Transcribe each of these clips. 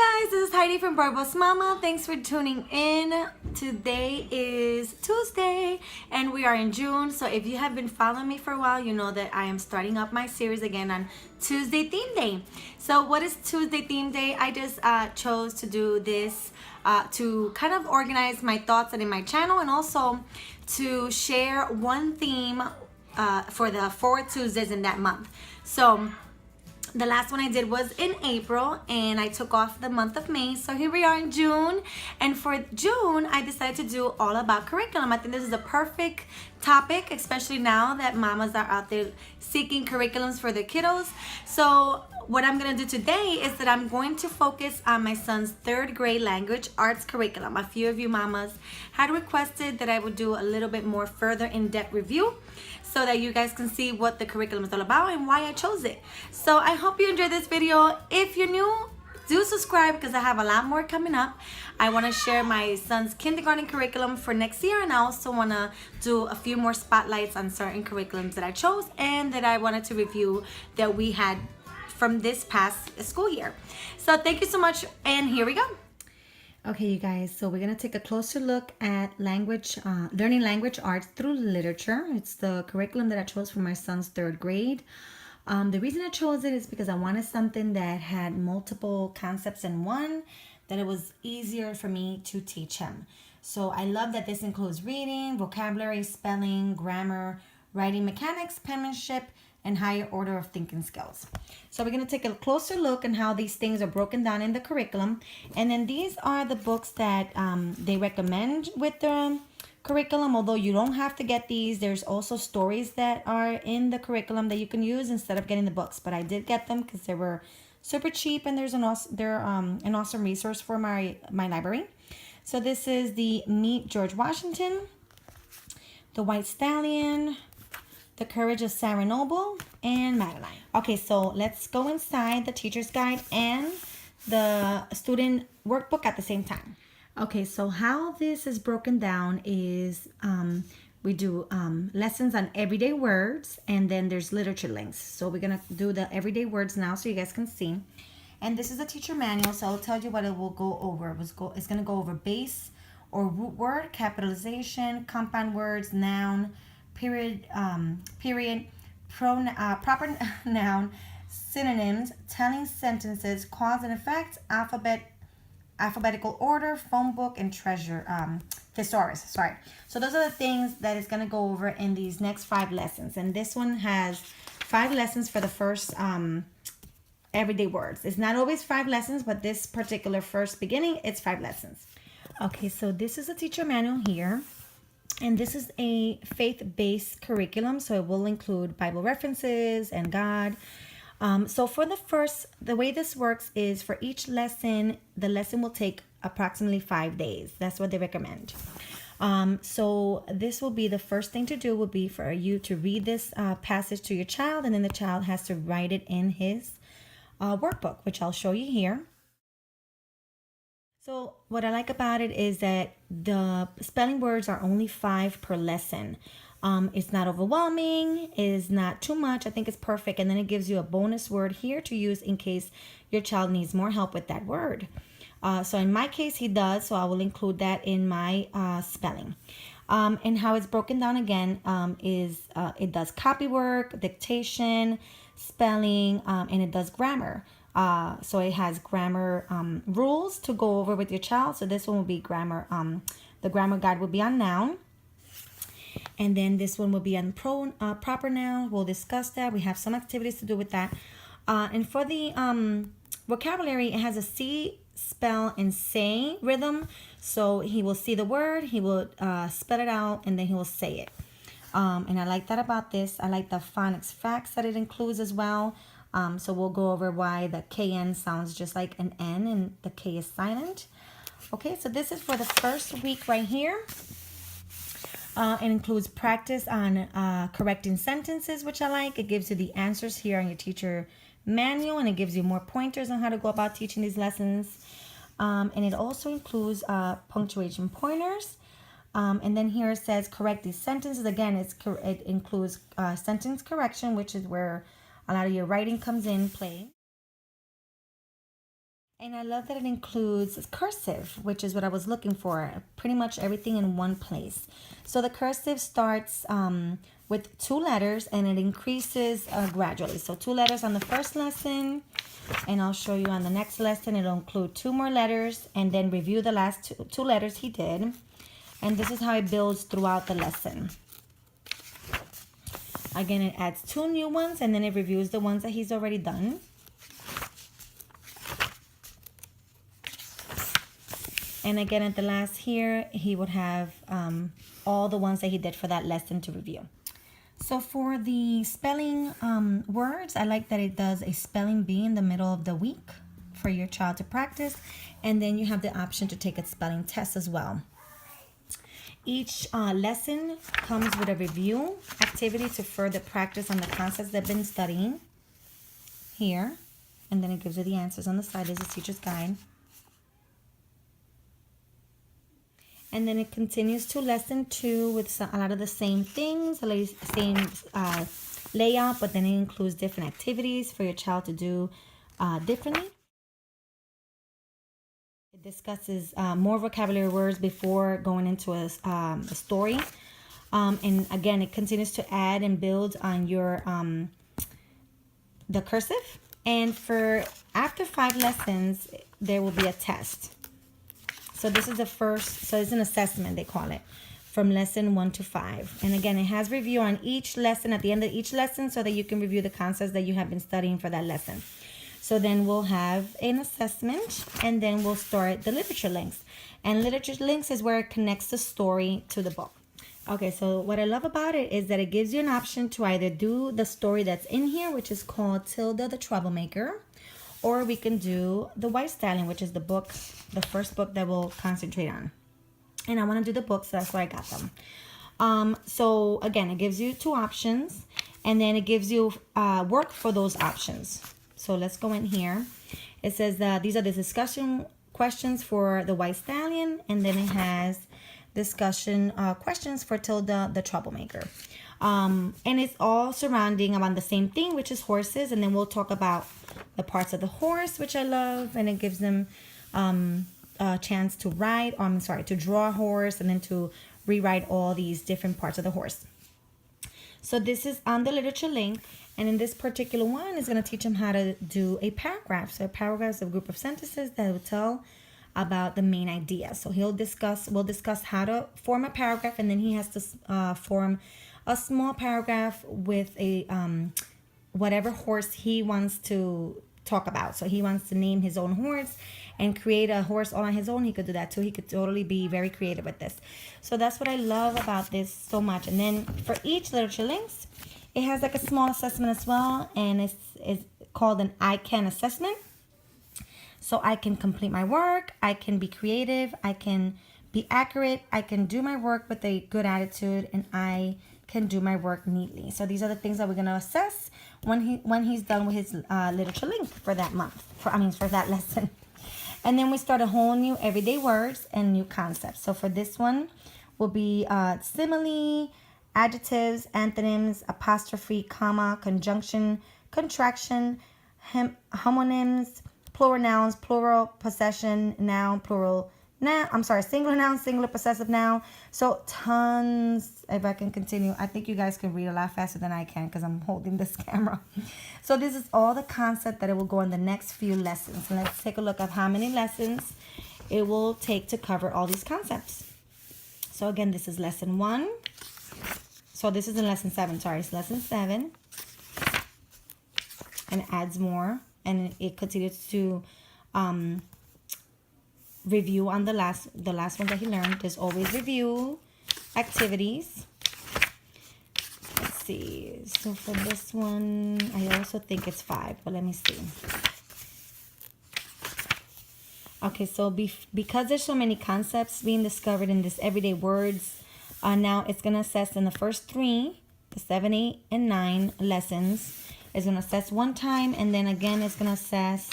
Hi guys, this is Heidi from Barbos Mama. Thanks for tuning in. Today is Tuesday and we are in June. So if you have been following me for a while, you know that I am starting up my series again on Tuesday Theme Day. So what is Tuesday Theme Day? I just chose to do this to kind of organize my thoughts and in my channel, and also to share one theme for the 4 Tuesdays in that month. So the last one I did was in April and I took off the month of May. So here we are in June, and for June I decided to do all about curriculum. I think this is a perfect topic, especially now that mamas are out there seeking curriculums for their kiddos. So what I'm going to do today is that I'm going to focus on my son's 3rd grade language arts curriculum. A few of you mamas had requested that I would do a little bit more further in-depth review so that you guys can see what the curriculum is all about and why I chose it. So I hope you enjoyed this video. If you're new, do subscribe because I have a lot more coming up. I want to share my son's kindergarten curriculum for next year, and I also want to do a few more spotlights on certain curriculums that I chose and that I wanted to review that we had from this past school year. So thank you so much, and here we go. Okay, you guys, so we're going to take a closer look at learning language arts through literature. It's the curriculum that I chose for my son's 3rd grade. The reason I chose it is because I wanted something that had multiple concepts in one, that it was easier for me to teach him. So I love that this includes reading, vocabulary, spelling, grammar, writing mechanics, penmanship, and higher order of thinking skills. So we're going to take a closer look at how these things are broken down in the curriculum. And then these are the books that they recommend with the curriculum. Although you don't have to get these, there's also stories that are in the curriculum that you can use instead of getting the books. But I did get them because they were super cheap, and they're an awesome resource for my library. So this is the Meet George Washington, The White Stallion, The Courage of Sarah Noble, and Madeline. Okay, so let's go inside the teacher's guide and the student workbook at the same time. Okay, so how this is broken down is we do lessons on everyday words, and then there's literature links. So we're going to do the everyday words now so you guys can see. And this is a teacher manual, so I'll tell you what it will go over. It's going to go over base or root word, capitalization, compound words, noun, period, proper noun, synonyms, telling sentences, cause and effect, alphabetical order, phone book, and thesaurus. Sorry. So those are the things that it's going to go over in these next 5 lessons. And this one has 5 lessons for the first everyday words. It's not always 5 lessons, but this particular first beginning, it's 5 lessons. Okay, so this is a teacher manual here. And this is a faith-based curriculum, so it will include Bible references and God. So for the way this works is for each lesson, the lesson will take approximately 5 days. That's what they recommend. So this will be the first thing to do will be for you to read this passage to your child, and then the child has to write it in his workbook, which I'll show you here. So what I like about it is that the spelling words are only 5 per lesson. It's not overwhelming, it's not too much. I think it's perfect. And then it gives you a bonus word here to use in case your child needs more help with that word. So in my case, he does, so I will include that in my spelling. And how it's broken down again is it does copy work, dictation, spelling, and it does grammar. So it has grammar rules to go over with your child. So this one will be grammar. The grammar guide will be on noun. And then this one will be on proper noun. We'll discuss that. We have some activities to do with that. And for the vocabulary, it has a see, spell, and say rhythm. So he will see the word, he will spell it out, and then he will say it. And I like that about this. I like the phonics facts that it includes as well. So we'll go over why the KN sounds just like an N and the K is silent. Okay, so this is for the first week right here. It includes practice on correcting sentences, which I like. It gives you the answers here on your teacher manual, and it gives you more pointers on how to go about teaching these lessons. And it also includes punctuation pointers. And then here it says correct these sentences. Again, it includes sentence correction, which is where a lot of your writing comes in play. And I love that it includes cursive, which is what I was looking for. Pretty much everything in one place. So the cursive starts with 2 letters and it increases gradually. So 2 letters on the first lesson, and I'll show you on the next lesson. It'll include 2 more letters and then review the last two letters he did. And this is how it builds throughout the lesson. Again, it adds 2 new ones and then it reviews the ones that he's already done. And again, at the last here, he would have all the ones that he did for that lesson to review. So for the spelling words, I like that it does a spelling bee in the middle of the week for your child to practice. And then you have the option to take a spelling test as well. Each lesson comes with a review activity to further practice on the concepts they've been studying here. And then it gives you the answers on the side. There's a teacher's guide. And then it continues to lesson 2 with a lot of the same things, the same layout, but then it includes different activities for your child to do differently. It discusses more vocabulary words before going into a story. And again, it continues to add and build on your the cursive. And for after 5 lessons, there will be a test. So this is the first, so it's an assessment, they call it, from lesson 1 to 5. And again, it has review on each lesson, at the end of each lesson, so that you can review the concepts that you have been studying for that lesson. So then we'll have an assessment, and then we'll start the literature links. And literature links is where it connects the story to the book. Okay, so what I love about it is that it gives you an option to either do the story that's in here, which is called Tilda the Troublemaker, or we can do The White Stallion, which is the book, the first book that we'll concentrate on. And I want to do the book, so that's where I got them. So again, it gives you 2 options, and then it gives you work for those options. So let's go in here. It says that these are the discussion questions for The White Stallion, and then it has discussion questions for Tilda the Troublemaker. And it's all surrounding around the same thing, which is horses. And then we'll talk about the parts of the horse, which I love. And it gives them a chance to ride, to draw a horse, and then to rewrite all these different parts of the horse. So this is on the literature link. And in this particular one, it's going to teach them how to do a paragraph. So a paragraph is a group of sentences that will tell about the main idea. So we'll discuss how to form a paragraph, and then he has to form a small paragraph with a whatever horse he wants to talk about. So he wants to name his own horse and create a horse all on his own. He could do that too. He could totally be very creative with this. So that's what I love about this so much. And then for each literature links, it has like a small assessment as well, and it's called an I Can assessment. So I can complete my work, I can be creative, I can be accurate, I can do my work with a good attitude, and I can do my work neatly. So these are the things that we're going to assess when he's done with his literature link for that month, for that lesson. And then we start a whole new everyday words and new concepts. So for this one will be simile, adjectives, antonyms, apostrophe, comma, conjunction, contraction, homonyms, plural nouns, plural possession noun, plural noun, singular noun, singular possessive noun. So tons, if I can continue. I think you guys can read a lot faster than I can because I'm holding this camera. So this is all the concept that it will go in the next few lessons. Let's take a look at how many lessons it will take to cover all these concepts. So again, this is lesson 1. So this is in lesson 7, it's lesson 7. And it adds more. And it continues to review on the last one that he learned. There's always review activities. Let's see. So for this one, I also think it's 5, but let me see. Okay, so because there's so many concepts being discovered in this everyday words, now it's going to assess in the first 3, the 7, 8, and 9 lessons. It's going to assess one time, and then again it's going to assess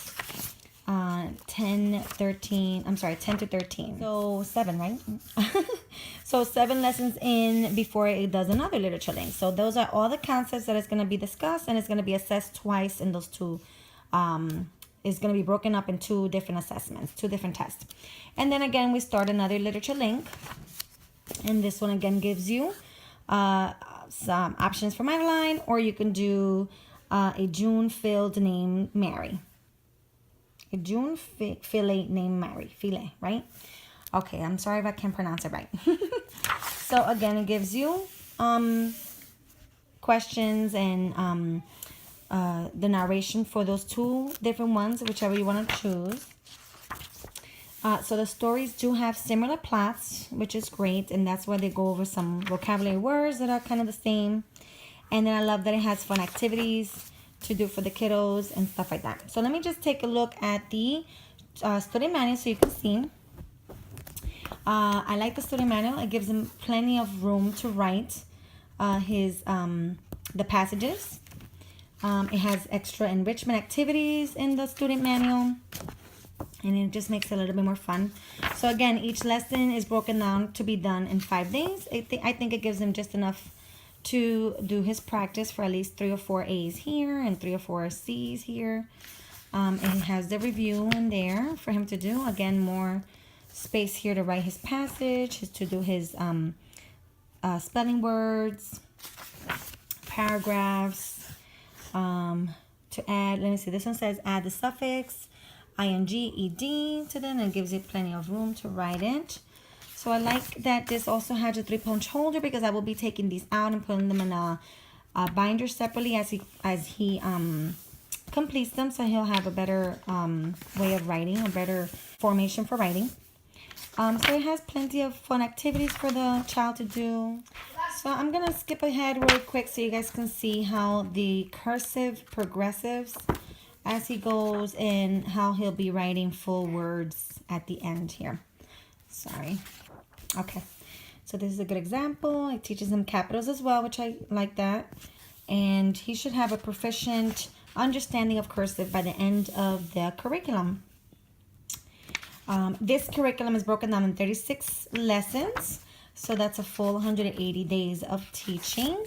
10 to 13. So 7, right? So 7 lessons in before it does another literature link. So those are all the concepts that is going to be discussed, and it's going to be assessed twice in those 2 is going to be broken up in 2 different assessments, 2 different tests. And then again, we start another literature link. And this one again gives you some options for Madeline, or you can do a June-filled named Mary. A June-fillet named Mary. Filet, right? Okay, I'm sorry if I can't pronounce it right. So again, it gives you questions and the narration for those 2 different ones, whichever you want to choose. So the stories do have similar plots, which is great, and that's where they go over some vocabulary words that are kind of the same. And then I love that it has fun activities to do for the kiddos and stuff like that. So let me just take a look at the student manual so you can see. I like the student manual. It gives him plenty of room to write the passages. It has extra enrichment activities in the student manual, and it just makes it a little bit more fun. So again, each lesson is broken down to be done in 5 days. I think it gives him just enough to do his practice for at least 3 or 4 A's here and 3 or 4 C's here. And it has the review in there for him to do. Again, more space here to write his passage, to do his spelling words, paragraphs, to add, let me see, this one says add the suffix ing, ed to them, and gives you plenty of room to write it. So I like that this also has a 3-punch holder, because I will be taking these out and putting them in a binder separately as he completes them, so he'll have a better way of writing, a better formation for writing. So it has plenty of fun activities for the child to do. So I'm going to skip ahead really quick so you guys can see how the cursive progressives as he goes, and how he'll be writing full words at the end here. Sorry. Okay. So this is a good example. It teaches him capitals as well, which I like that. And he should have a proficient understanding of cursive by the end of the curriculum. This curriculum is broken down in 36 lessons. So that's a full 180 days of teaching.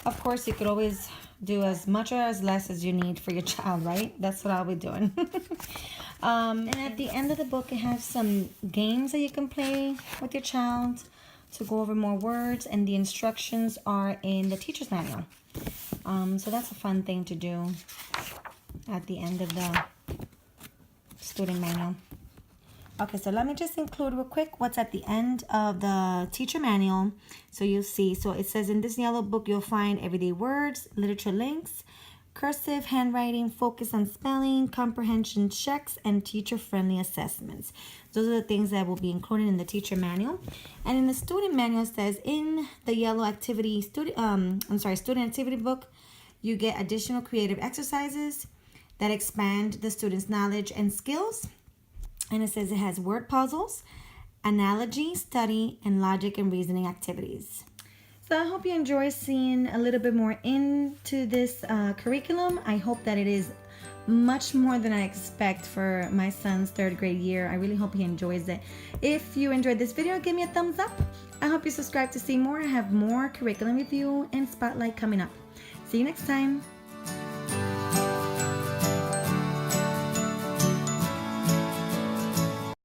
Of course, you could always do as much or as less as you need for your child, right? That's what I'll be doing. And at the end of the book, it has some games that you can play with your child to go over more words, and the instructions are in the teacher's manual. So that's a fun thing to do at the end of the student manual. Okay, so let me just include real quick what's at the end of the teacher manual. So you'll see, so it says in this yellow book, you'll find everyday words, literature links, cursive, handwriting, focus on spelling, comprehension checks, and teacher-friendly assessments. Those are the things that will be included in the teacher manual. And in the student manual, it says in the yellow activity, student activity book, you get additional creative exercises that expand the student's knowledge and skills. And it says it has word puzzles, analogy, study, and logic and reasoning activities. So I hope you enjoy seeing a little bit more into this curriculum. I hope that it is much more than I expect for my son's 3rd grade year. I really hope he enjoys it. If you enjoyed this video, give me a thumbs up. I hope you subscribe to see more. I have more curriculum review and spotlight coming up. See you next time.